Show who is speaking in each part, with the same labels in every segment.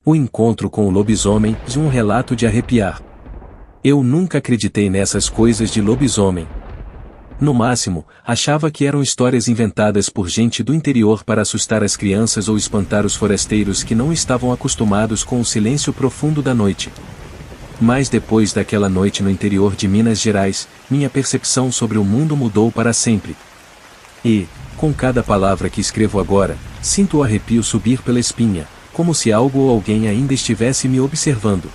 Speaker 1: O encontro com o lobisomem, de um relato de arrepiar. Eu nunca acreditei nessas coisas de lobisomem. No máximo, achava que eram histórias inventadas por gente do interior para assustar as crianças ou espantar os forasteiros que não estavam acostumados com o silêncio profundo da noite. Mas depois daquela noite no interior de Minas Gerais, minha percepção sobre o mundo mudou para sempre. E, com cada palavra que escrevo agora, sinto o arrepio subir pela espinha, como se algo ou alguém ainda estivesse me observando.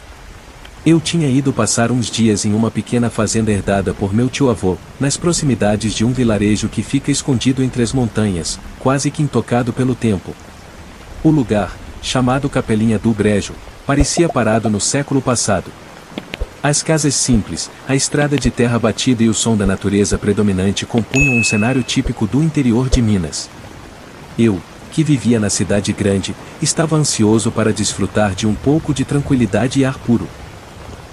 Speaker 1: Eu tinha ido passar uns dias em uma pequena fazenda herdada por meu tio-avô, nas proximidades de um vilarejo que fica escondido entre as montanhas, quase que intocado pelo tempo. O lugar, chamado Capelinha do Brejo, parecia parado no século passado. As casas simples, a estrada de terra batida e o som da natureza predominante compunham um cenário típico do interior de Minas. Eu, que vivia na cidade grande, estava ansioso para desfrutar de um pouco de tranquilidade e ar puro.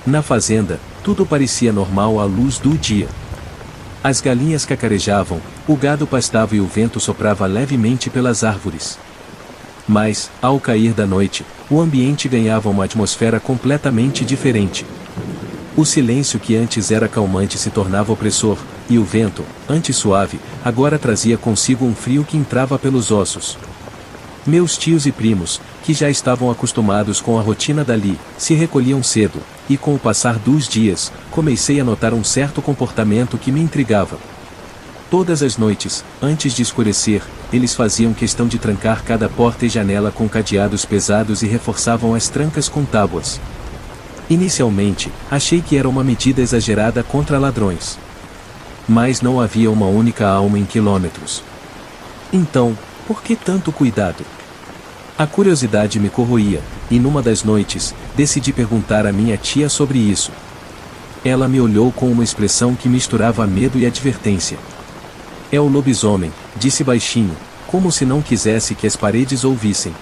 Speaker 1: Na fazenda, tudo parecia normal à luz do dia. As galinhas cacarejavam, o gado pastava e o vento soprava levemente pelas árvores. Mas, ao cair da noite, o ambiente ganhava uma atmosfera completamente diferente. O silêncio que antes era calmante se tornava opressor, e o vento, antes suave, agora trazia consigo um frio que entrava pelos ossos. Meus tios e primos, que já estavam acostumados com a rotina dali, se recolhiam cedo, e com o passar dos dias, comecei a notar um certo comportamento que me intrigava. Todas as noites, antes de escurecer, eles faziam questão de trancar cada porta e janela com cadeados pesados e reforçavam as trancas com tábuas. Inicialmente, achei que era uma medida exagerada contra ladrões. Mas não havia uma única alma em quilômetros. Então, por que tanto cuidado? A curiosidade me corroía, e numa das noites, decidi perguntar à minha tia sobre isso. Ela me olhou com uma expressão que misturava medo e advertência. É o lobisomem, disse baixinho, como se não quisesse que as paredes ouvissem.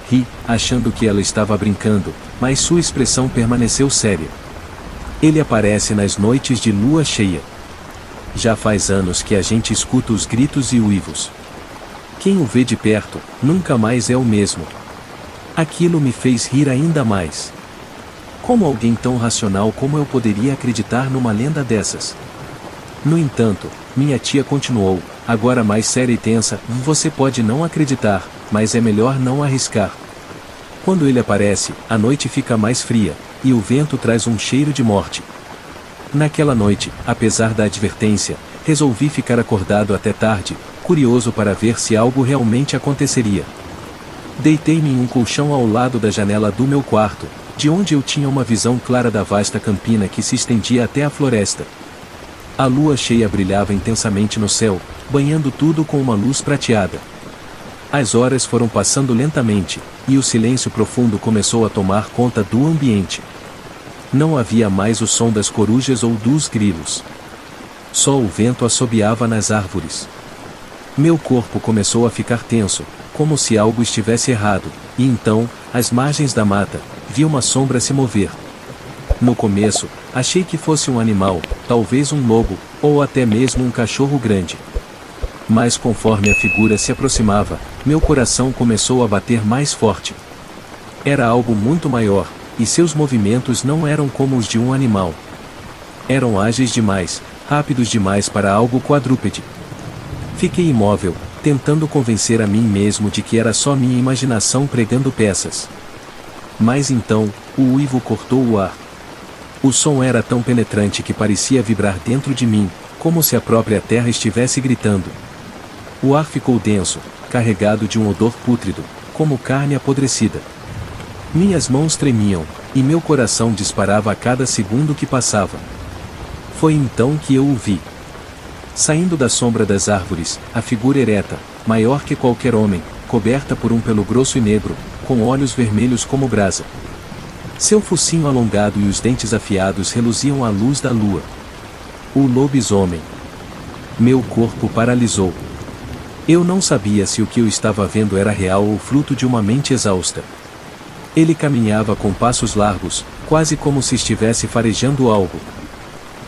Speaker 1: Ri, achando que ela estava brincando, mas sua expressão permaneceu séria. Ele aparece nas noites de lua cheia. Já faz anos que a gente escuta os gritos e uivos. Quem o vê de perto, nunca mais é o mesmo. Aquilo me fez rir ainda mais. Como alguém tão racional como eu poderia acreditar numa lenda dessas? No entanto, minha tia continuou, agora mais séria e tensa, você pode não acreditar, mas é melhor não arriscar. Quando ele aparece, a noite fica mais fria, e o vento traz um cheiro de morte. Naquela noite, apesar da advertência, resolvi ficar acordado até tarde, curioso para ver se algo realmente aconteceria. Deitei-me em um colchão ao lado da janela do meu quarto, de onde eu tinha uma visão clara da vasta campina que se estendia até a floresta. A lua cheia brilhava intensamente no céu, banhando tudo com uma luz prateada. As horas foram passando lentamente, e o silêncio profundo começou a tomar conta do ambiente. Não havia mais o som das corujas ou dos grilos. Só o vento assobiava nas árvores. Meu corpo começou a ficar tenso, como se algo estivesse errado, e então, às margens da mata, vi uma sombra se mover. No começo, achei que fosse um animal, talvez um lobo, ou até mesmo um cachorro grande. Mas conforme a figura se aproximava, meu coração começou a bater mais forte. Era algo muito maior, e seus movimentos não eram como os de um animal. Eram ágeis demais, rápidos demais para algo quadrúpede. Fiquei imóvel, tentando convencer a mim mesmo de que era só minha imaginação pregando peças. Mas então, o uivo cortou o ar. O som era tão penetrante que parecia vibrar dentro de mim, como se a própria terra estivesse gritando. O ar ficou denso, carregado de um odor pútrido, como carne apodrecida. Minhas mãos tremiam, e meu coração disparava a cada segundo que passava. Foi então que eu o vi. Saindo da sombra das árvores, a figura ereta, maior que qualquer homem, coberta por um pelo grosso e negro, com olhos vermelhos como brasa. Seu focinho alongado e os dentes afiados reluziam à luz da lua. O lobisomem. Meu corpo paralisou. Eu não sabia se o que eu estava vendo era real ou fruto de uma mente exausta. Ele caminhava com passos largos, quase como se estivesse farejando algo.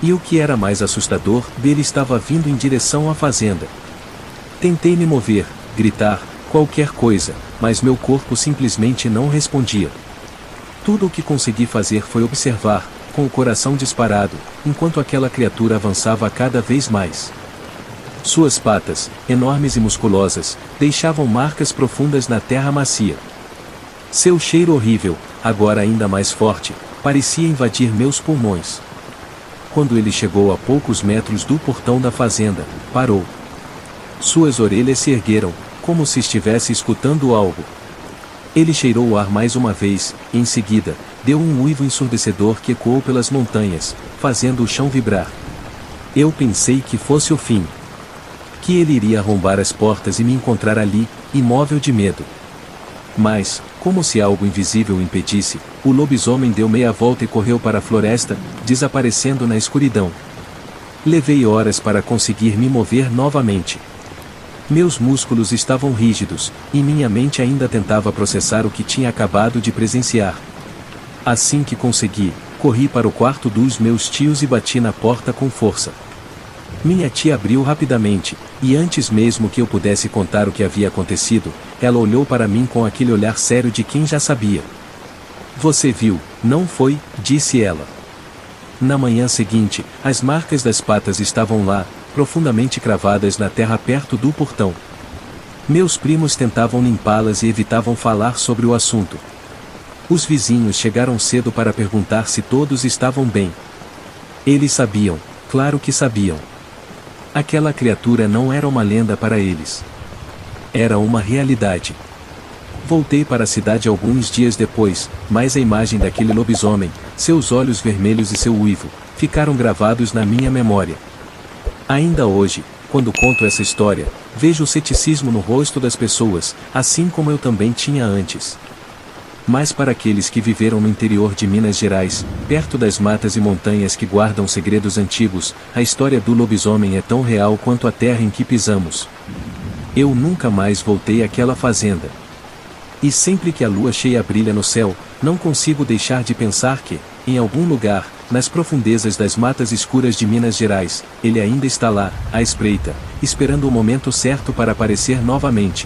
Speaker 1: E o que era mais assustador, ele estava vindo em direção à fazenda. Tentei me mover, gritar, Qualquer coisa, mas meu corpo simplesmente não respondia. Tudo o que consegui fazer foi observar, com o coração disparado, enquanto aquela criatura avançava cada vez mais. Suas patas, enormes e musculosas, deixavam marcas profundas na terra macia. Seu cheiro horrível, agora ainda mais forte, parecia invadir meus pulmões. Quando ele chegou a poucos metros do portão da fazenda, parou. Suas orelhas se ergueram, como se estivesse escutando algo. Ele cheirou o ar mais uma vez, e em seguida, deu um uivo ensurdecedor que ecoou pelas montanhas, fazendo o chão vibrar. Eu pensei que fosse o fim. Que ele iria arrombar as portas e me encontrar ali, imóvel de medo. Mas, como se algo invisível o impedisse, o lobisomem deu meia volta e correu para a floresta, desaparecendo na escuridão. Levei horas para conseguir me mover novamente. Meus músculos estavam rígidos, e minha mente ainda tentava processar o que tinha acabado de presenciar. Assim que consegui, corri para o quarto dos meus tios e bati na porta com força. Minha tia abriu rapidamente, e antes mesmo que eu pudesse contar o que havia acontecido, ela olhou para mim com aquele olhar sério de quem já sabia. "Você viu, não foi?", disse ela. Na manhã seguinte, as marcas das patas estavam lá, profundamente cravadas na terra perto do portão. Meus primos tentavam limpá-las e evitavam falar sobre o assunto. Os vizinhos chegaram cedo para perguntar se todos estavam bem. Eles sabiam, claro que sabiam. Aquela criatura não era uma lenda para eles. Era uma realidade. Voltei para a cidade alguns dias depois, mas a imagem daquele lobisomem, seus olhos vermelhos e seu uivo, ficaram gravados na minha memória. Ainda hoje, quando conto essa história, vejo o ceticismo no rosto das pessoas, assim como eu também tinha antes. Mas para aqueles que viveram no interior de Minas Gerais, perto das matas e montanhas que guardam segredos antigos, a história do lobisomem é tão real quanto a terra em que pisamos. Eu nunca mais voltei àquela fazenda. E sempre que a lua cheia brilha no céu, não consigo deixar de pensar que, em algum lugar, nas profundezas das matas escuras de Minas Gerais, ele ainda está lá, à espreita, esperando o momento certo para aparecer novamente.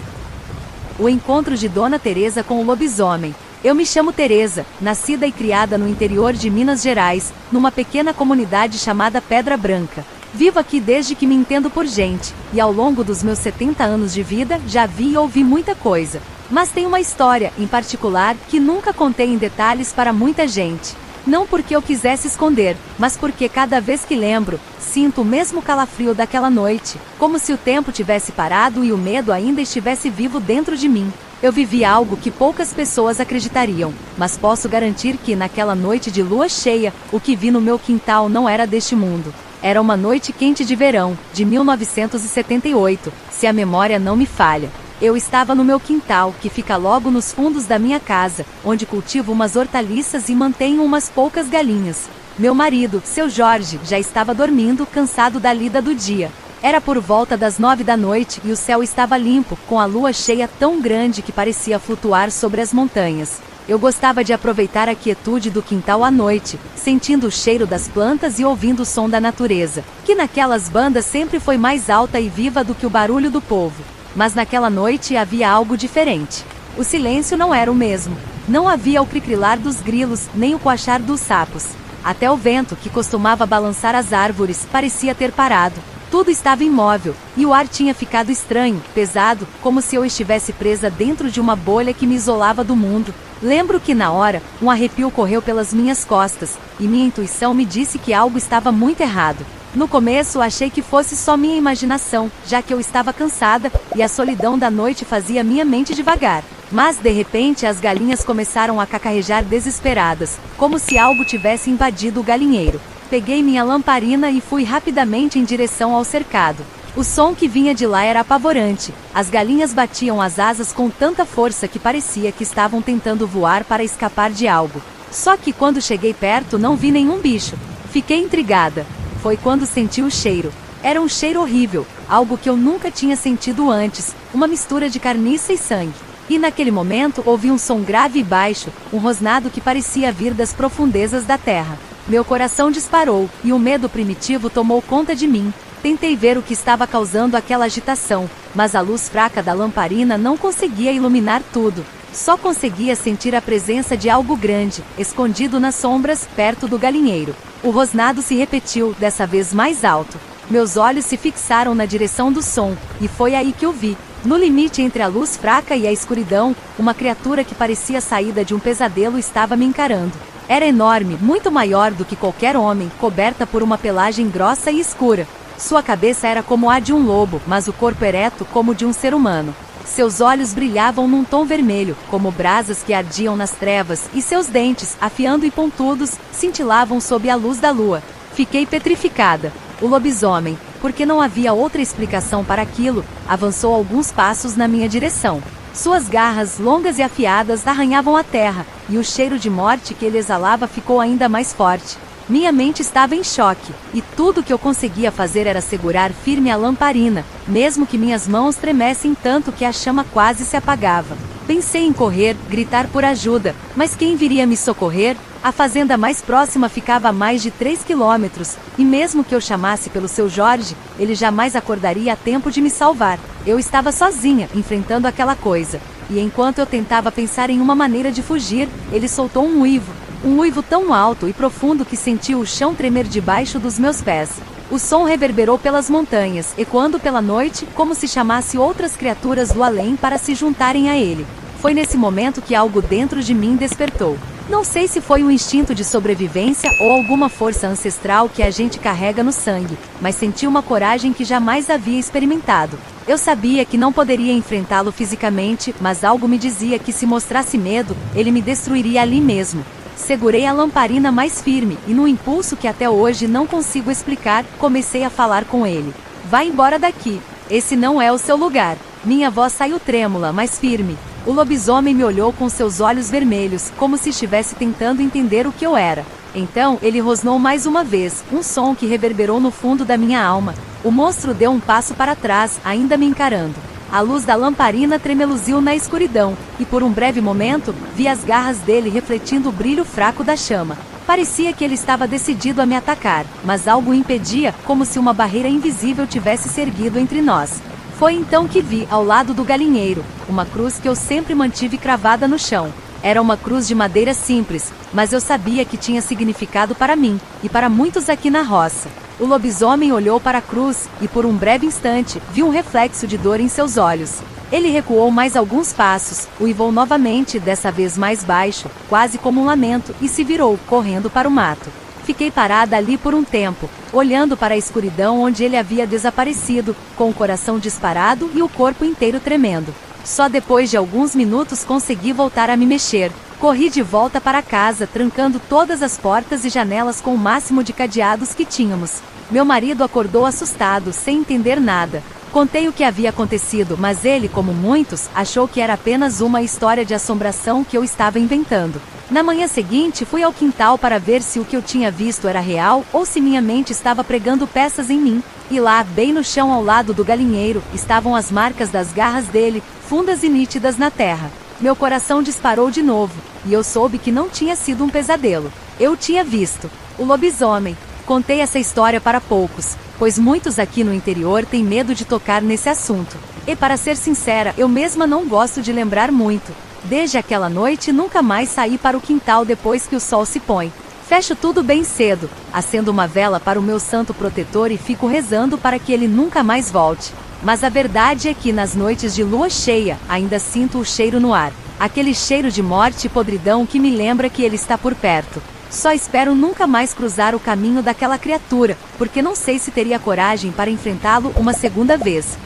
Speaker 2: O encontro de Dona Teresa com o lobisomem. Eu me chamo Teresa, nascida e criada no interior de Minas Gerais, numa pequena comunidade chamada Pedra Branca. Vivo aqui desde que me entendo por gente, e ao longo dos meus 70 anos de vida já vi e ouvi muita coisa. Mas tem uma história, em particular, que nunca contei em detalhes para muita gente. Não porque eu quisesse esconder, mas porque cada vez que lembro, sinto o mesmo calafrio daquela noite, como se o tempo tivesse parado e o medo ainda estivesse vivo dentro de mim. Eu vivi algo que poucas pessoas acreditariam, mas posso garantir que naquela noite de lua cheia, o que vi no meu quintal não era deste mundo. Era uma noite quente de verão, de 1978, se a memória não me falha. Eu estava no meu quintal, que fica logo nos fundos da minha casa, onde cultivo umas hortaliças e mantenho umas poucas galinhas. Meu marido, seu Jorge, já estava dormindo, cansado da lida do dia. Era por volta das 9 da noite e o céu estava limpo, com a lua cheia tão grande que parecia flutuar sobre as montanhas. Eu gostava de aproveitar a quietude do quintal à noite, sentindo o cheiro das plantas e ouvindo o som da natureza, que naquelas bandas sempre foi mais alta e viva do que o barulho do povo. Mas naquela noite havia algo diferente. O silêncio não era o mesmo. Não havia o cricrilar dos grilos, nem o coachar dos sapos. Até o vento, que costumava balançar as árvores, parecia ter parado. Tudo estava imóvel, e o ar tinha ficado estranho, pesado, como se eu estivesse presa dentro de uma bolha que me isolava do mundo. Lembro que na hora, um arrepio correu pelas minhas costas, e minha intuição me disse que algo estava muito errado. No começo achei que fosse só minha imaginação, já que eu estava cansada, e a solidão da noite fazia minha mente devagar. Mas de repente as galinhas começaram a cacarrejar desesperadas, como se algo tivesse invadido o galinheiro. Peguei minha lamparina e fui rapidamente em direção ao cercado. O som que vinha de lá era apavorante. As galinhas batiam as asas com tanta força que parecia que estavam tentando voar para escapar de algo. Só que quando cheguei perto não vi nenhum bicho. Fiquei intrigada. Foi quando senti o cheiro. Era um cheiro horrível, algo que eu nunca tinha sentido antes, uma mistura de carniça e sangue. E naquele momento ouvi um som grave e baixo, um rosnado que parecia vir das profundezas da terra. Meu coração disparou, e o medo primitivo tomou conta de mim. Tentei ver o que estava causando aquela agitação, mas a luz fraca da lamparina não conseguia iluminar tudo. Só conseguia sentir a presença de algo grande, escondido nas sombras, perto do galinheiro. O rosnado se repetiu, dessa vez mais alto. Meus olhos se fixaram na direção do som, e foi aí que o vi. No limite entre a luz fraca e a escuridão, uma criatura que parecia saída de um pesadelo estava me encarando. Era enorme, muito maior do que qualquer homem, coberta por uma pelagem grossa e escura. Sua cabeça era como a de um lobo, mas o corpo ereto como de um ser humano. Seus olhos brilhavam num tom vermelho, como brasas que ardiam nas trevas, e seus dentes, afiando e pontudos, cintilavam sob a luz da lua. Fiquei petrificada. O lobisomem, porque não havia outra explicação para aquilo, avançou alguns passos na minha direção. Suas garras, longas e afiadas, arranhavam a terra, e o cheiro de morte que ele exalava ficou ainda mais forte. Minha mente estava em choque, e tudo que eu conseguia fazer era segurar firme a lamparina, mesmo que minhas mãos tremessem tanto que a chama quase se apagava. Pensei em correr, gritar por ajuda, mas quem viria me socorrer? A fazenda mais próxima ficava a mais de 3 quilômetros, e mesmo que eu chamasse pelo seu Jorge, ele jamais acordaria a tempo de me salvar. Eu estava sozinha, enfrentando aquela coisa, e enquanto eu tentava pensar em uma maneira de fugir, ele soltou um uivo. Um uivo tão alto e profundo que senti o chão tremer debaixo dos meus pés. O som reverberou pelas montanhas, ecoando pela noite, como se chamasse outras criaturas do além para se juntarem a ele. Foi nesse momento que algo dentro de mim despertou. Não sei se foi um instinto de sobrevivência ou alguma força ancestral que a gente carrega no sangue, mas senti uma coragem que jamais havia experimentado. Eu sabia que não poderia enfrentá-lo fisicamente, mas algo me dizia que se mostrasse medo, ele me destruiria ali mesmo. Segurei a lamparina mais firme e, num impulso que até hoje não consigo explicar, comecei a falar com ele. Vá embora daqui. Esse não é o seu lugar. Minha voz saiu trêmula, mas firme. O lobisomem me olhou com seus olhos vermelhos, como se estivesse tentando entender o que eu era. Então, ele rosnou mais uma vez, um som que reverberou no fundo da minha alma. O monstro deu um passo para trás, ainda me encarando. A luz da lamparina tremeluziu na escuridão, e por um breve momento, vi as garras dele refletindo o brilho fraco da chama. Parecia que ele estava decidido a me atacar, mas algo o impedia, como se uma barreira invisível tivesse se erguido entre nós. Foi então que vi, ao lado do galinheiro, uma cruz que eu sempre mantive cravada no chão. Era uma cruz de madeira simples, mas eu sabia que tinha significado para mim, e para muitos aqui na roça. O lobisomem olhou para a cruz, e por um breve instante, vi um reflexo de dor em seus olhos. Ele recuou mais alguns passos, uivou novamente, dessa vez mais baixo, quase como um lamento, e se virou, correndo para o mato. Fiquei parada ali por um tempo, olhando para a escuridão onde ele havia desaparecido, com o coração disparado e o corpo inteiro tremendo. Só depois de alguns minutos consegui voltar a me mexer. Corri de volta para casa, trancando todas as portas e janelas com o máximo de cadeados que tínhamos. Meu marido acordou assustado, sem entender nada. Contei o que havia acontecido, mas ele, como muitos, achou que era apenas uma história de assombração que eu estava inventando. Na manhã seguinte, fui ao quintal para ver se o que eu tinha visto era real ou se minha mente estava pregando peças em mim. E lá, bem no chão ao lado do galinheiro, estavam as marcas das garras dele, fundas e nítidas na terra. Meu coração disparou de novo, e eu soube que não tinha sido um pesadelo. Eu tinha visto o lobisomem. Contei essa história para poucos, pois muitos aqui no interior têm medo de tocar nesse assunto. E para ser sincera, eu mesma não gosto de lembrar muito. Desde aquela noite nunca mais saí para o quintal depois que o sol se põe. Fecho tudo bem cedo, acendo uma vela para o meu santo protetor e fico rezando para que ele nunca mais volte. Mas a verdade é que nas noites de lua cheia, ainda sinto o cheiro no ar. Aquele cheiro de morte e podridão que me lembra que ele está por perto. Só espero nunca mais cruzar o caminho daquela criatura, porque não sei se teria coragem para enfrentá-lo uma segunda vez.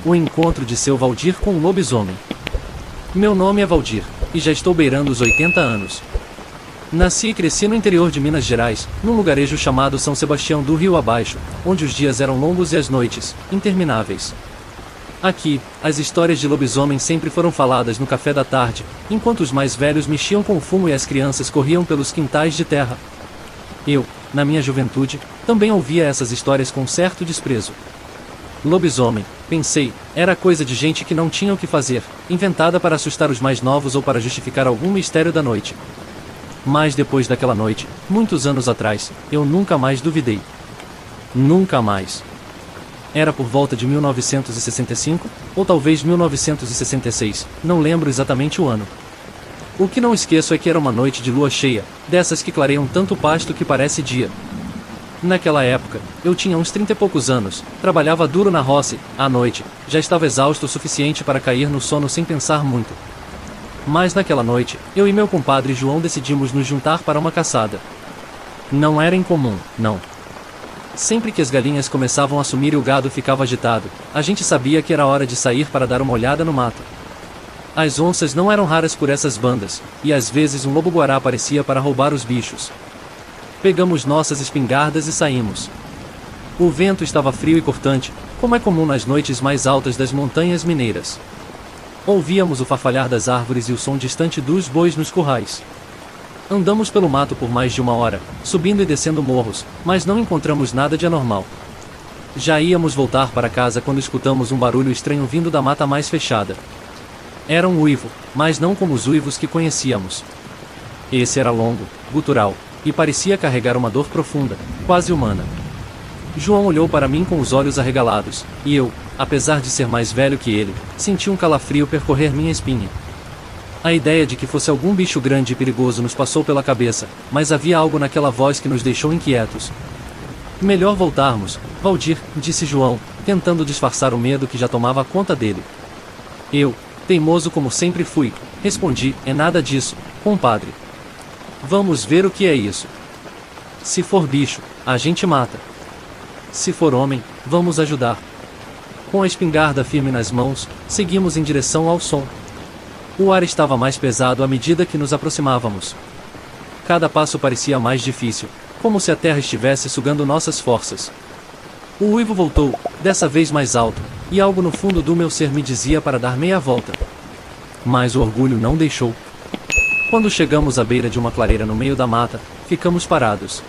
Speaker 3: O encontro de seu Valdir com o lobisomem. Meu nome é Valdir, e já estou beirando os 80 anos. Nasci e cresci no interior de Minas Gerais, num lugarejo chamado São Sebastião do Rio Abaixo, onde os dias eram longos e as noites, intermináveis. Aqui, as histórias de lobisomem sempre foram faladas no café da tarde, enquanto os mais velhos mexiam com o fumo e as crianças corriam pelos quintais de terra. Eu, na minha juventude, também ouvia essas histórias com certo desprezo. Lobisomem, pensei, era coisa de gente que não tinha o que fazer, inventada para assustar os mais novos ou para justificar algum mistério da noite. Mas depois daquela noite, muitos anos atrás, eu nunca mais duvidei. Nunca mais. Era por volta de 1965, ou talvez 1966, não lembro exatamente o ano. O que não esqueço é que era uma noite de lua cheia, dessas que clareiam tanto o pasto que parece dia. Naquela época, eu tinha uns 30 e poucos anos, trabalhava duro na roça e, à noite, já estava exausto o suficiente para cair no sono sem pensar muito. Mas naquela noite, eu e meu compadre João decidimos nos juntar para uma caçada. Não era incomum, não. Sempre que as galinhas começavam a sumir e o gado ficava agitado, a gente sabia que era hora de sair para dar uma olhada no mato. As onças não eram raras por essas bandas, e às vezes um lobo-guará aparecia para roubar os bichos. Pegamos nossas espingardas e saímos. O vento estava frio e cortante, como é comum nas noites mais altas das montanhas mineiras. Ouvíamos o farfalhar das árvores e o som distante dos bois nos currais. Andamos pelo mato por mais de uma hora, subindo e descendo morros, mas não encontramos nada de anormal. Já íamos voltar para casa quando escutamos um barulho estranho vindo da mata mais fechada. Era um uivo, mas não como os uivos que conhecíamos. Esse era longo, gutural, e parecia carregar uma dor profunda, quase humana. João olhou para mim com os olhos arregalados, e eu, apesar de ser mais velho que ele, senti um calafrio percorrer minha espinha. A ideia de que fosse algum bicho grande e perigoso nos passou pela cabeça, mas havia algo naquela voz que nos deixou inquietos. Melhor voltarmos, Valdir, disse João, tentando disfarçar o medo que já tomava conta dele. Eu, teimoso como sempre fui, respondi, é nada disso, compadre. Vamos ver o que é isso. Se for bicho, a gente mata. Se for homem, vamos ajudar. Com a espingarda firme nas mãos, seguimos em direção ao som. O ar estava mais pesado à medida que nos aproximávamos. Cada passo parecia mais difícil, como se a terra estivesse sugando nossas forças. O uivo voltou, dessa vez mais alto, e algo no fundo do meu ser me dizia para dar meia volta. Mas o orgulho não deixou. Quando chegamos à beira de uma clareira no meio da mata, ficamos parados.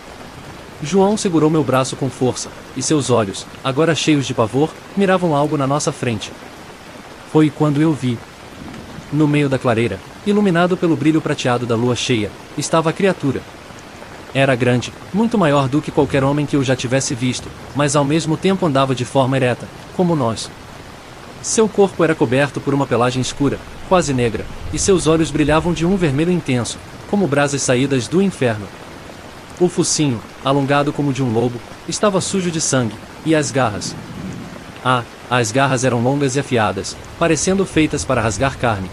Speaker 3: João segurou meu braço com força, e seus olhos, agora cheios de pavor, miravam algo na nossa frente. Foi quando eu vi. No meio da clareira, iluminado pelo brilho prateado da lua cheia, estava a criatura. Era grande, muito maior do que qualquer homem que eu já tivesse visto, mas ao mesmo tempo andava de forma ereta, como nós. Seu corpo era coberto por uma pelagem escura, quase negra, e seus olhos brilhavam de um vermelho intenso, como brasas saídas do inferno. O focinho, alongado como de um lobo, estava sujo de sangue, e as garras. As garras eram longas e afiadas, parecendo feitas para rasgar carne.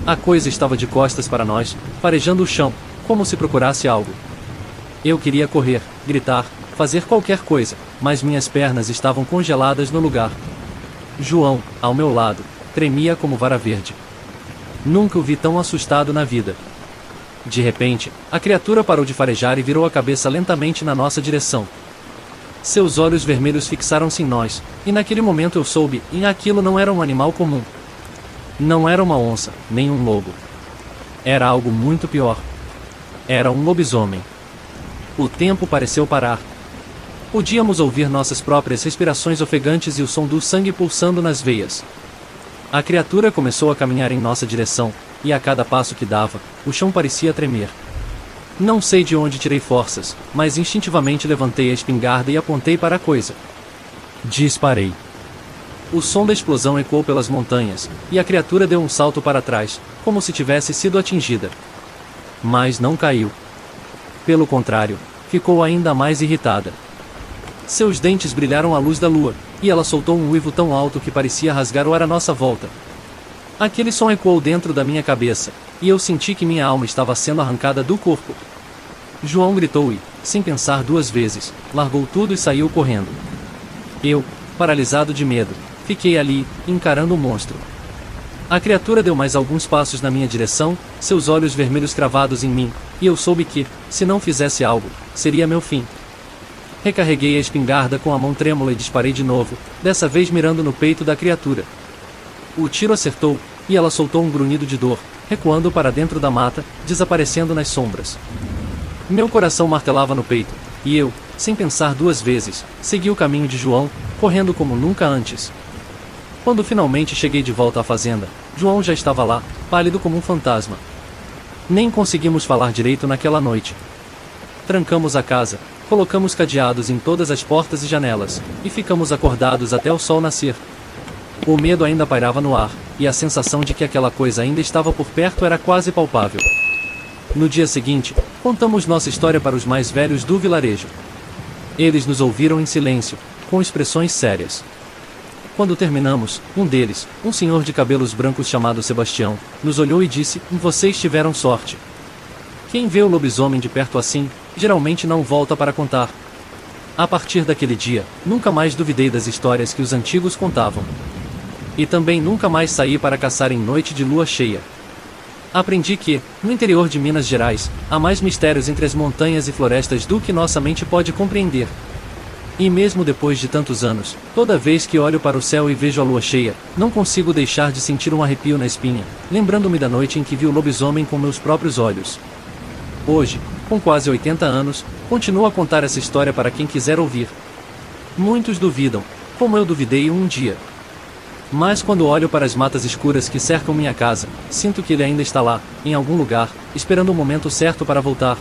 Speaker 3: A coisa estava de costas para nós, farejando o chão, como se procurasse algo. Eu queria correr, gritar, fazer qualquer coisa, mas minhas pernas estavam congeladas no lugar. João, ao meu lado, tremia como vara verde. Nunca o vi tão assustado na vida. De repente, a criatura parou de farejar e virou a cabeça lentamente na nossa direção. Seus olhos vermelhos fixaram-se em nós, e naquele momento eu soube, e aquilo não era um animal comum. Não era uma onça, nem um lobo. Era algo muito pior. Era um lobisomem. O tempo pareceu parar. Podíamos ouvir nossas próprias respirações ofegantes e o som do sangue pulsando nas veias. A criatura começou a caminhar em nossa direção, e a cada passo que dava, o chão parecia tremer. Não sei de onde tirei forças, mas instintivamente levantei a espingarda e apontei para a coisa. Disparei. O som da explosão ecoou pelas montanhas, e a criatura deu um salto para trás, como se tivesse sido atingida. Mas não caiu. Pelo contrário, ficou ainda mais irritada. Seus dentes brilharam à luz da lua, e ela soltou um uivo tão alto que parecia rasgar o ar à nossa volta. Aquele som ecoou dentro da minha cabeça, e eu senti que minha alma estava sendo arrancada do corpo. João gritou e, sem pensar duas vezes, largou tudo e saiu correndo. Eu, paralisado de medo, fiquei ali, encarando o monstro. A criatura deu mais alguns passos na minha direção, seus olhos vermelhos cravados em mim, e eu soube que, se não fizesse algo, seria meu fim. Recarreguei a espingarda com a mão trêmula e disparei de novo, dessa vez mirando no peito da criatura. O tiro acertou, e ela soltou um grunhido de dor, recuando para dentro da mata, desaparecendo nas sombras. Meu coração martelava no peito, e eu, sem pensar duas vezes, segui o caminho de João, correndo como nunca antes. Quando finalmente cheguei de volta à fazenda, João já estava lá, pálido como um fantasma. Nem conseguimos falar direito naquela noite. Trancamos a casa, colocamos cadeados em todas as portas e janelas, e ficamos acordados até o sol nascer. O medo ainda pairava no ar, e a sensação de que aquela coisa ainda estava por perto era quase palpável. No dia seguinte, contamos nossa história para os mais velhos do vilarejo. Eles nos ouviram em silêncio, com expressões sérias. Quando terminamos, um deles, um senhor de cabelos brancos chamado Sebastião, nos olhou e disse: "Vocês tiveram sorte. Quem vê o lobisomem de perto assim, geralmente não volta para contar." A partir daquele dia, nunca mais duvidei das histórias que os antigos contavam. E também nunca mais saí para caçar em noite de lua cheia. Aprendi que, no interior de Minas Gerais, há mais mistérios entre as montanhas e florestas do que nossa mente pode compreender. E mesmo depois de tantos anos, toda vez que olho para o céu e vejo a lua cheia, não consigo deixar de sentir um arrepio na espinha, lembrando-me da noite em que vi o lobisomem com meus próprios olhos. Hoje, com quase 80 anos, continuo a contar essa história para quem quiser ouvir. Muitos duvidam, como eu duvidei um dia. Mas quando olho para as matas escuras que cercam minha casa, sinto que ele ainda está lá, em algum lugar, esperando o momento certo para voltar.